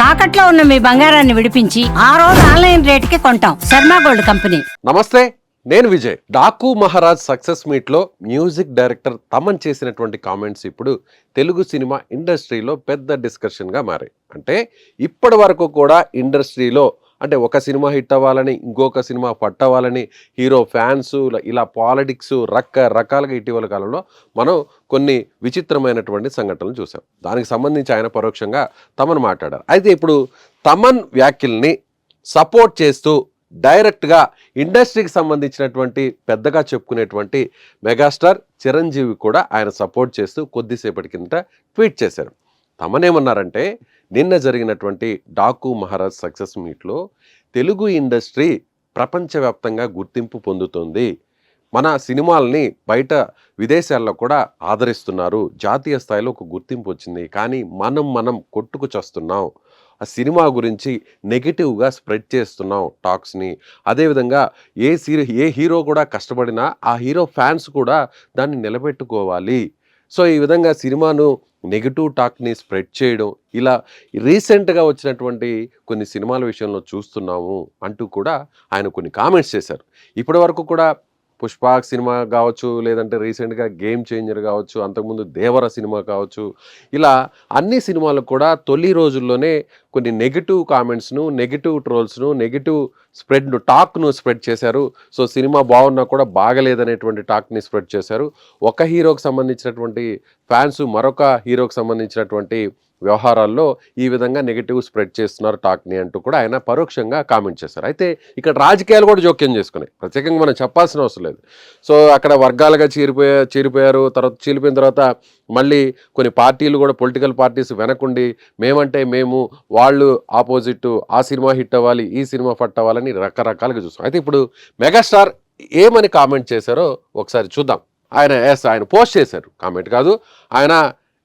తాకట్లో ఉన్న మీ బంగారాన్ని విడిపించి ఆ రోజు ఆన్లైన్ రేటుకి కొంటాం. Sharma gold company. నమస్తే, నేను విజయ్. డాకు మహారాజ్ సక్సెస్ మీట్ లో మ్యూజిక్ డైరెక్టర్ తమన్ చేసినటువంటి కామెంట్స్ ఇప్పుడు తెలుగు సినిమా ఇండస్ట్రీలో పెద్ద డిస్కషన్ గా మారాయి. అంటే ఇప్పటి వరకు కూడా ఇండస్ట్రీలో అంటే ఒక సినిమా హిట్ అవ్వాలని, ఇంకొక సినిమా పట్టవాలని హీరో ఫ్యాన్స్ ఇలా పాలిటిక్స్ రకరకాలుగా ఇటీవల కాలంలో మనం కొన్ని విచిత్రమైనటువంటి సంఘటనలు చూసాం. దానికి సంబంధించి ఆయన పరోక్షంగా తమన్ మాట్లాడారు. అయితే ఇప్పుడు తమన్ వ్యాఖ్యల్ని సపోర్ట్ చేస్తూ డైరెక్ట్గా ఇండస్ట్రీకి సంబంధించినటువంటి పెద్దగా చెప్పుకునేటువంటి మెగాస్టార్ చిరంజీవి కూడా ఆయన సపోర్ట్ చేస్తూ కొద్దిసేపటి కిందట ట్వీట్ చేశారు. తమనేమన్నారంటే, నిన్న జరిగినటువంటి డాకు మహారాజ్ సక్సెస్ మీట్లో తెలుగు ఇండస్ట్రీ ప్రపంచవ్యాప్తంగా గుర్తింపు పొందుతుంది. మన సినిమాల్ని బయట విదేశాల్లో కూడా ఆదరిస్తున్నారు. జాతీయ స్థాయిలో ఒక గుర్తింపు వచ్చింది. కానీ మనం కొట్టుకు చస్తున్నాం. ఆ సినిమా గురించి నెగిటివ్గా స్ప్రెడ్ చేస్తున్నాం టాక్స్ని. అదేవిధంగా ఏ హీరో కూడా కష్టపడినా ఆ హీరో ఫ్యాన్స్ కూడా దాన్ని నిలబెట్టుకోవాలి. సో ఈ విధంగా సినిమాను నెగిటివ్ టాక్ని స్ప్రెడ్ చేయడం, ఇలా రీసెంట్గా వచ్చినటువంటి కొన్ని సినిమాల విషయంలో చూస్తున్నాము అంటూ కూడా ఆయన కొన్ని కామెంట్స్ చేశారు. ఇప్పటి వరకు కూడా పుష్ప సినిమా కావచ్చు, లేదంటే రీసెంట్గా గేమ్ చేంజర్ కావచ్చు, అంతకుముందు దేవర సినిమా కావచ్చు, ఇలా అన్ని సినిమాలకు కూడా తొలి రోజుల్లోనే కొన్ని నెగిటివ్ కామెంట్స్ను, నెగిటివ్ ట్రోల్స్ను, నెగిటివ్ టాక్ను స్ప్రెడ్ చేశారు. సో సినిమా బాగున్నా కూడా బాగలేదనేటువంటి టాక్ని స్ప్రెడ్ చేశారు. ఒక హీరోకి సంబంధించినటువంటి ఫ్యాన్స్ మరొక హీరోకి సంబంధించినటువంటి వ్యవహారాల్లో ఈ విధంగా నెగిటివ్ స్ప్రెడ్ చేస్తున్నారు టాక్ని అంటూ కూడా ఆయన పరోక్షంగా కామెంట్ చేశారు. అయితే ఇక్కడ రాజకీయాలు కూడా జోక్యం చేసుకున్నాయి. ప్రత్యేకంగా మనం చెప్పాల్సిన అవసరం లేదు. సో అక్కడ వర్గాలుగా చీలిపోయారు. తర్వాత చీలిపోయిన తర్వాత మళ్ళీ కొన్ని పార్టీలు కూడా, పొలిటికల్ పార్టీస్ వెనకుండి మేమంటే మేము, వాళ్ళు ఆపోజిట్, ఆ సినిమా హిట్ అవ్వాలి, ఈ సినిమా ఫట్ అవ్వాలని రకరకాలుగా చూస్తాం. అయితే ఇప్పుడు మెగాస్టార్ ఏమని కామెంట్ చేశారో ఒకసారి చూద్దాం. ఆయన పోస్ట్ చేశారు, కామెంట్ కాదు. ఆయన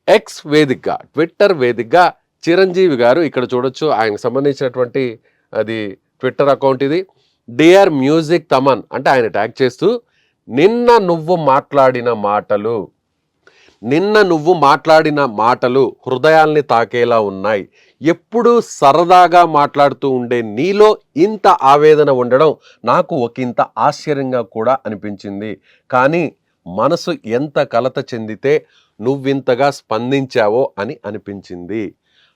ఎక్స్ వేదికగా, ట్విట్టర్ వేదికగా చిరంజీవి గారు ఇక్కడ చూడొచ్చు, ఆయనకు సంబంధించినటువంటి అది ట్విట్టర్ అకౌంట్ ఇది. డియర్ మ్యూజిక్ తమన్ అంటే ఆయన ట్యాగ్ చేస్తూ, నిన్న నువ్వు మాట్లాడిన మాటలు హృదయాల్ని తాకేలా ఉన్నాయి. ఎప్పుడూ సరదాగా మాట్లాడుతూ ఉండే నీలో ఇంత ఆవేదన ఉండడం నాకు ఒకంత ఆశ్చర్యంగా కూడా అనిపించింది. కానీ మనసు ఎంత కలత చెందితే నువ్వింతగా స్పందించావో అని అనిపించింది.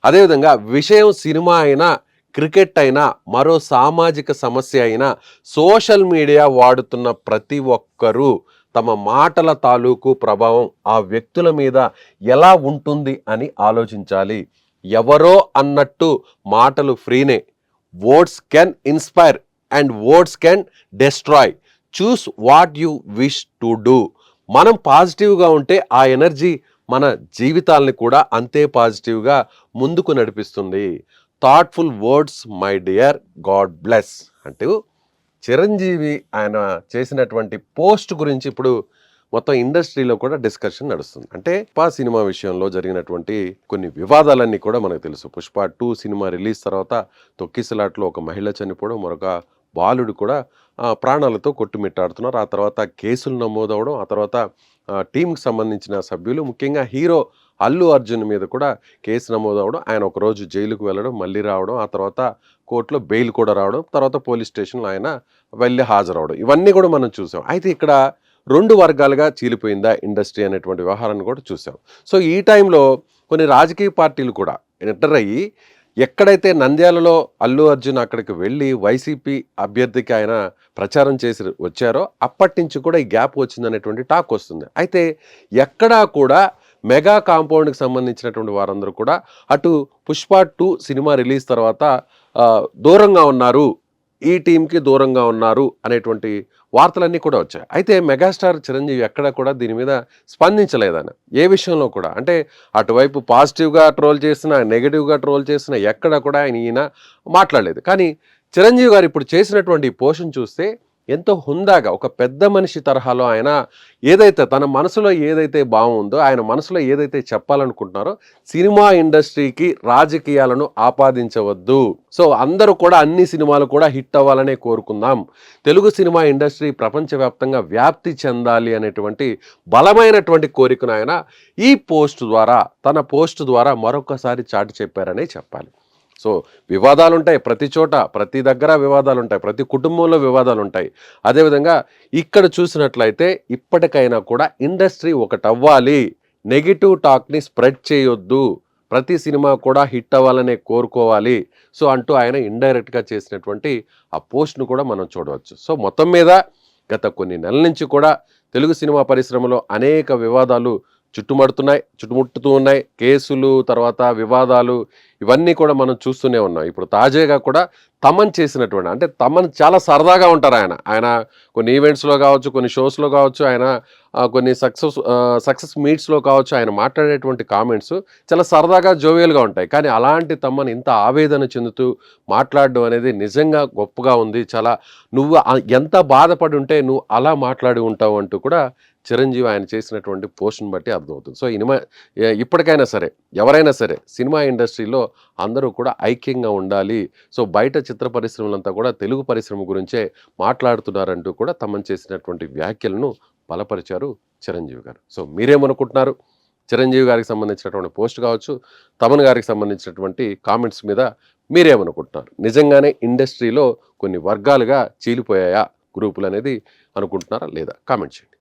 అదేవిధంగా విషయం సినిమా అయినా, క్రికెట్ అయినా, మరో సామాజిక సమస్య అయినా, సోషల్ మీడియా వాడుతున్న ప్రతి ఒక్కరూ తమ మాటల తాలూకు ప్రభావం ఆ వ్యక్తుల మీద ఎలా ఉంటుంది అని ఆలోచించాలి. ఎవరో అన్నట్టు మాటలు ఫ్రీనే. Words can inspire and words can destroy. Choose what you wish to do. మనం పాజిటివ్గా ఉంటే ఆ ఎనర్జీ మన జీవితాలని కూడా అంతే పాజిటివ్గా ముందుకు నడిపిస్తుంది. Thoughtful words my dear, God bless అంటూ చిరంజీవి ఆయన చేసినటువంటి పోస్ట్ గురించి ఇప్పుడు మొత్తం ఇండస్ట్రీలో కూడా డిస్కషన్ నడుస్తుంది. అంటే పుష్ప సినిమా విషయంలో జరిగినటువంటి కొన్ని వివాదాలన్నీ కూడా మనకు తెలుసు. పుష్ప 2 సినిమా రిలీజ్ తర్వాత తొక్కిసలాట్లో ఒక మహిళ చనిపోవడం, మరొక బాలుడు కూడా ప్రాణాలతో కొట్టుమిట్టాడుతున్నారు. ఆ తర్వాత కేసులు నమోదవడం, ఆ తర్వాత టీంకి సంబంధించిన సభ్యులు, ముఖ్యంగా హీరో అల్లు అర్జున్ మీద కూడా కేసు నమోదవడం, ఆయన ఒకరోజు జైలుకు వెళ్ళడం, మళ్ళీ రావడం, ఆ తర్వాత కోర్టులో బెయిల్ కూడా రావడం, తర్వాత పోలీస్ స్టేషన్లో ఆయన వెళ్ళి హాజరవడం, ఇవన్నీ కూడా మనం చూసాం. అయితే ఇక్కడ 2 వర్గాలుగా చీలిపోయిందా ఇండస్ట్రీ అనేటువంటి వ్యవహారాన్ని కూడా చూసాం. సో ఈ టైంలో కొన్ని రాజకీయ పార్టీలు కూడా ఎంటర్ అయ్యి, ఎక్కడైతే నంద్యాలలో అల్లు అర్జున్ అక్కడికి వెళ్ళి వైసీపీ అభ్యర్థికి ఆయన ప్రచారం చేసి వచ్చారో అప్పటి నుంచి కూడా ఈ గ్యాప్ వచ్చిందనేటువంటి టాక్ వస్తుంది. అయితే ఎక్కడా కూడా మెగా కాంపౌండ్కి సంబంధించినటువంటి వారందరూ కూడా అటు పుష్ప 2 సినిమా రిలీజ్ తర్వాత దూరంగా ఉన్నారు, ఈ టీంకి దూరంగా ఉన్నారు అనేటువంటి వార్తలన్నీ కూడా వచ్చాయి. అయితే మెగాస్టార్ చిరంజీవి ఎక్కడ కూడా దీని మీద స్పందించలేదని, ఏ విషయంలో కూడా. అంటే అటువైపు పాజిటివ్గా ట్రోల్ చేసిన, నెగిటివ్గా ట్రోల్ చేసిన ఎక్కడ కూడా ఈయన మాట్లాడలేదు. కానీ చిరంజీవి గారు ఇప్పుడు చేసినటువంటి పోషన్ చూస్తే ఎంతో హుందాగా, ఒక పెద్ద మనిషి తరహాలో ఆయన ఏదైతే తన మనసులో ఏదైతే బాగుందో, ఆయన మనసులో ఏదైతే చెప్పాలనుకుంటున్నారో, సినిమా ఇండస్ట్రీకి రాజకీయాలను ఆపాదించవద్దు. సో అందరూ కూడా అన్ని సినిమాలు కూడా హిట్ అవ్వాలనే కోరుకుందాం. తెలుగు సినిమా ఇండస్ట్రీ ప్రపంచవ్యాప్తంగా వ్యాప్తి చెందాలి అనేటువంటి బలమైనటువంటి కోరికను ఆయన ఈ పోస్ట్ ద్వారా, తన పోస్ట్ ద్వారా మరొకసారి చాటి చెప్పారనే చెప్పాలి. సో వివాదాలు ఉంటాయి ప్రతి చోట, ప్రతి దగ్గర వివాదాలు ఉంటాయి, ప్రతి కుటుంబంలో వివాదాలు ఉంటాయి. అదేవిధంగా ఇక్కడ చూసినట్లయితే ఇప్పటికైనా కూడా ఇండస్ట్రీ ఒకటవ్వాలి, నెగిటివ్ టాక్ని స్ప్రెడ్ చేయొద్దు, ప్రతి సినిమా కూడా హిట్ అవ్వాలనే కోరుకోవాలి సో అంటూ ఆయన ఇండైరెక్ట్గా చేసినటువంటి ఆ పోస్ట్ను కూడా మనం చూడవచ్చు. సో మొత్తం మీద గత కొన్ని నెలల నుంచి కూడా తెలుగు సినిమా పరిశ్రమలో అనేక వివాదాలు చుట్టుముట్టుతూ ఉన్నాయి. కేసులు, తర్వాత వివాదాలు ఇవన్నీ కూడా మనం చూస్తూనే ఉన్నాం. ఇప్పుడు తాజాగా కూడా తమన్ చేసినటువంటి, అంటే తమన్ చాలా సరదాగా ఉంటారు. ఆయన కొన్ని ఈవెంట్స్లో కావచ్చు, కొన్ని షోస్లో కావచ్చు, ఆయన కొన్ని సక్సెస్ మీట్స్లో కావచ్చు, ఆయన మాట్లాడేటువంటి కామెంట్స్ చాలా సరదాగా జోవియల్గా ఉంటాయి. కానీ అలాంటి తమన్ ఇంత ఆవేదన చెందుతూ మాట్లాడడం అనేది నిజంగా గొప్పగా ఉంది. చాలా నువ్వు ఎంత బాధపడి ఉంటే నువ్వు అలా మాట్లాడి ఉంటావు అంటూ కూడా చిరంజీవి ఆయన చేసినటువంటి పోస్ట్ని బట్టి అర్థమవుతుంది. సో ఇప్పటికైనా సరే ఎవరైనా సరే సినిమా ఇండస్ట్రీలో అందరూ కూడా ఐక్యంగా ఉండాలి. సో బయట చిత్ర పరిశ్రమలంతా కూడా తెలుగు పరిశ్రమ గురించే మాట్లాడుతున్నారంటూ కూడా తమన్ చేసినటువంటి వ్యాఖ్యలను బలపరిచారు చిరంజీవి గారు. సో మీరేమనుకుంటున్నారు? చిరంజీవి గారికి సంబంధించినటువంటి పోస్ట్ కావచ్చు, తమన్ గారికి సంబంధించినటువంటి కామెంట్స్ మీద మీరేమనుకుంటున్నారు? నిజంగానే ఇండస్ట్రీలో కొన్ని వర్గాలుగా చీలిపోయాయా గ్రూపులు అనేది అనుకుంటున్నారా లేదా? కామెంట్ చేయండి.